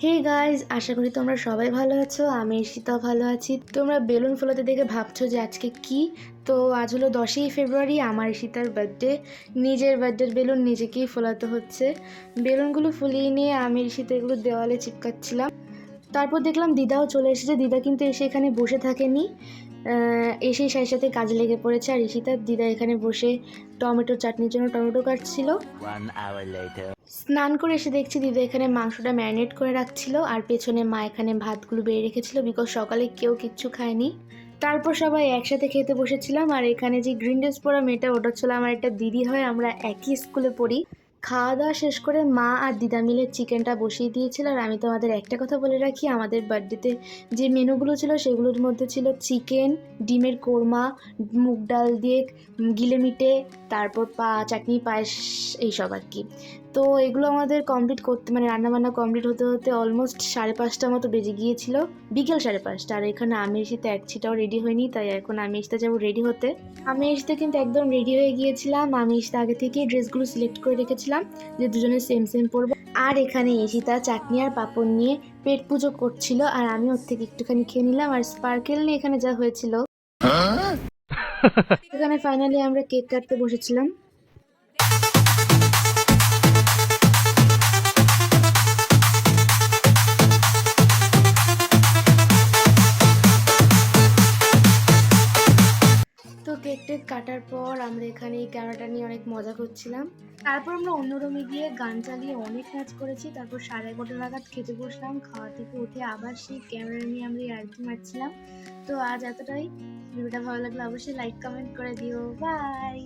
Hey guys, আশা করি তোমরা সবাই ভালো আছো। আমি ঈশিতাও ভালো আছি। তোমরা বেলুন ফোলাতে দেখে ভাবছো যে আজকে কি। তো আজ হলো 10ই ফেব্রুয়ারি, আমার ঈশিতার বার্থডে। নিজের বার্থডের বেলুন নিজেকেই ফোলাতে হচ্ছে। বেলুনগুলো ফুলিয়ে নিয়ে আমি ঈশিতা এগুলো দেওয়ালে চিপকাচ্ছিলাম। তারপর দেখলাম দিদাও চলে এসেছে। দিদা কিন্তু এসে এখানে বসে থাকেনি, এসেই সাথে সাথে কাজে লেগে পড়েছে। আর ঈশিতার দিদা এখানে বসে টমেটো চাটনির জন্য টমেটো কাটছিল। স্নান করে এসে দেখছি দিদা এখানে মাংসটা ম্যারিনেট করে রাখছিল, আর পেছনে মা এখানে ভাতগুলো বেড়ে রেখেছিল, বিকজ সকালে কেউ কিচ্ছু খায়নি। তারপর সবাই একসাথে খেতে বসেছিলাম। আর এখানে যে গ্রিন ড্রেস পরা মেয়েটা, ওটা ছিল আমার একটা দিদি হয়, আমরা একই স্কুলে পড়ি। খাওয়া দাওয়া শেষ করে মা আর দিদা মিলে চিকেনটা বসিয়ে দিয়েছিল। আর আমি তোমাদের একটা কথা বলে রাখি, আমাদের বার্থডেতে যে মেনুগুলো ছিল সেগুলোর মধ্যে ছিল চিকেন, ডিমের কোরমা, মুগ ডাল দিয়ে গিলেমিটে, তারপর চাটনি, পায়েস, এইসব আর কি। তো এগুলো আমাদের কমপ্লিট করতে মানে রান্নাবান্না কমপ্লিট হতে হতে অলমোস্ট 5:30 মতো বেজে গিয়েছিল, বিকেল 5:30। আর এখানে আমি এসে এক ছিটাও রেডি হয়নি, তাই এখন আমি এসে যাবো রেডি হতে। আমি এসে কিন্তু একদম রেডি হয়ে গিয়েছিলাম। আমি এসে আগে থেকেই ড্রেসগুলো সিলেক্ট করে রেখেছিলাম যে দুজনে সেম সেম পরবো। আর এখানে ঈশিতা চাটনি আর পাঁপড় নিয়ে পেট পুজো করছিল, আর আমি ওর থেকে একটুখানি খেয়ে নিলাম। আর স্পার্কেল নিয়ে এখানে যা হয়েছিল। এখানে ফাইনালি আমরা কেক কাটতে বসেছিলাম। তো কেক টেক কাটার পর আমরা এখানে এই ক্যামেরাটা নিয়ে অনেক মজা করছিলাম। তারপর আমরা অন্য রুমে গিয়ে গান চালিয়ে অনেক নাচ করেছি। তারপর 11:30 নাগাদ খেতে বসলাম। খাওয়া থেকে উঠে আবার সেই ক্যামেরা নিয়ে আমরা ইয়ার্কি মারছিলাম। তো আজ এতটাই। ভিডিওটা ভালো লাগলে অবশ্যই লাইক কমেন্ট করে দিও। বাই।